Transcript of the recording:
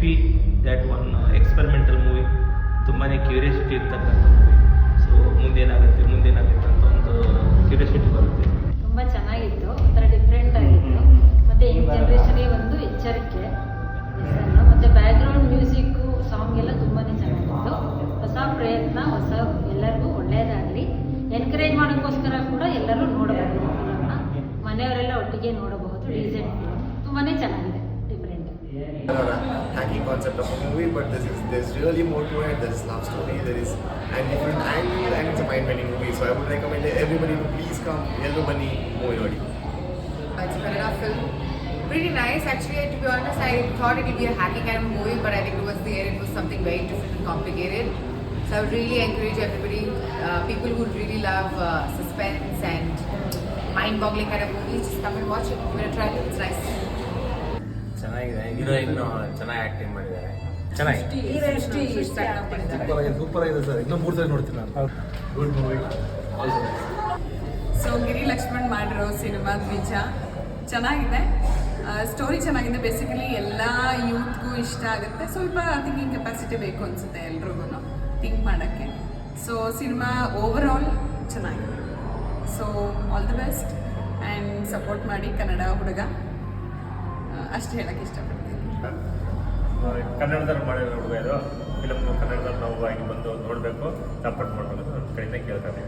Fee that one experimental movie. ತುಂಬಾ curiosity ಇರ್ತಕ್ಕಂಥ movie. So ಮುಂದೇನಾಗುತ್ತೆ ಅಂತ ಒಂದು ಕ್ಯೂರಿಯಾಸಿಟಿ ಬರುತ್ತೆ. ತುಂಬ ಚೆನ್ನಾಗಿತ್ತು, ಒಂಥರ ಡಿಫ್ರೆಂಟ್ ಆಗಿತ್ತು. ಮತ್ತು ಯಂಗ್ ಜನ್ರೇಷನ್ಗೆ ಒಂದು ಎಚ್ಚರಿಕೆ ಲೆಸನ್ನು. ಮತ್ತು ಬ್ಯಾಕ್ಗ್ರೌಂಡ್ ಮ್ಯೂಸಿಕ್ಕು ಸಾಂಗ್ ಎಲ್ಲ ತುಂಬಾ ಚೆನ್ನಾಗಿತ್ತು. ಹೊಸ ಪ್ರಯತ್ನ, ಎಲ್ಲರಿಗೂ ಒಳ್ಳೆಯದಾಗಲಿ. ಎನ್ಕರೇಜ್ ಮಾಡೋಕ್ಕೋಸ್ಕರ ಕೂಡ ಎಲ್ಲರೂ ನೋಡಬಹುದು ಫಿಲಮ್ನ. ಮನೆಯವರೆಲ್ಲ ಒಟ್ಟಿಗೆ ನೋಡಬಹುದು. ಡೀಸೆಂಟ್ ಫಿಲಮ್, ತುಂಬಾ ಚೆನ್ನಾಗಿದೆ, different. Hacking concept of a movie, but there's really more to it. There's love story, there is a different angle, and it's a mind-bending movie. So I would recommend everybody to please come Yellowmani movie already. It's a Kannada film. Pretty nice, actually. To be honest, I thought it would be a hacking kind of movie, but I think towards the end it was something very different and complicated. So I would really encourage everybody, people who really love suspense and mind-boggling kind of movies, just come and watch it. Give it a try. It's nice. ಚೆನ್ನಾಗಿದೆ. Heroine ಚೆನ್ನಾಗಿ acting ಮಾಡಿದ್ದಾರೆ. ಚೆನ್ನಾಗಿದೆ. Super ಆಗಿದೆ sir. ಇನ್ನೂ 3 ಸಲ ನೋಡ್ತೀನಿ ನಾನು. Good movie. So ಗಿರಿ ಲಕ್ಷ್ಮಣ್ ಮಾಡಿರೋ ಸಿನಿಮಾ ದ್ವಿಜ ಚೆನ್ನಾಗಿದೆ. ಸ್ಟೋರಿ ಚೆನ್ನಾಗಿದೆ. ಬೇಸಿಕಲಿ ಎಲ್ಲ ಯೂತ್ಗೂ ಇಷ್ಟ ಆಗುತ್ತೆ. ಸ್ವಲ್ಪ ಥಿಂಕಿಂಗ್ ಕೆಪಾಸಿಟಿ ಬೇಕು ಅನಿಸುತ್ತೆ ಎಲ್ರಿಗೂ ಥಿಂಕ್ ಮಾಡೋಕ್ಕೆ. ಸೊ ಸಿನಿಮಾ ಓವರ್ ಆಲ್ ಚೆನ್ನಾಗಿದೆ. So all the best and support ಮಾಡಿ ಕನ್ನಡ ಹುಡುಗ, ಅಷ್ಟು ಹೇಳಕ್ಕೆ ಇಷ್ಟಪಡ್ತೀನಿ. ಕನ್ನಡದಲ್ಲಿ ಮಾಡಿರೋ ಹುಡುಗ ಇದು ಫಿಲಮ್. ಕನ್ನಡದಲ್ಲಿ ನಾವು ಆಗಿ ಬಂದು ನೋಡಬೇಕು, ಸಪೋರ್ಟ್ ಮಾಡಬೇಕು ಅಂತ ಕಡೆಯಿಂದ ಕೇಳ್ತಾರೆ.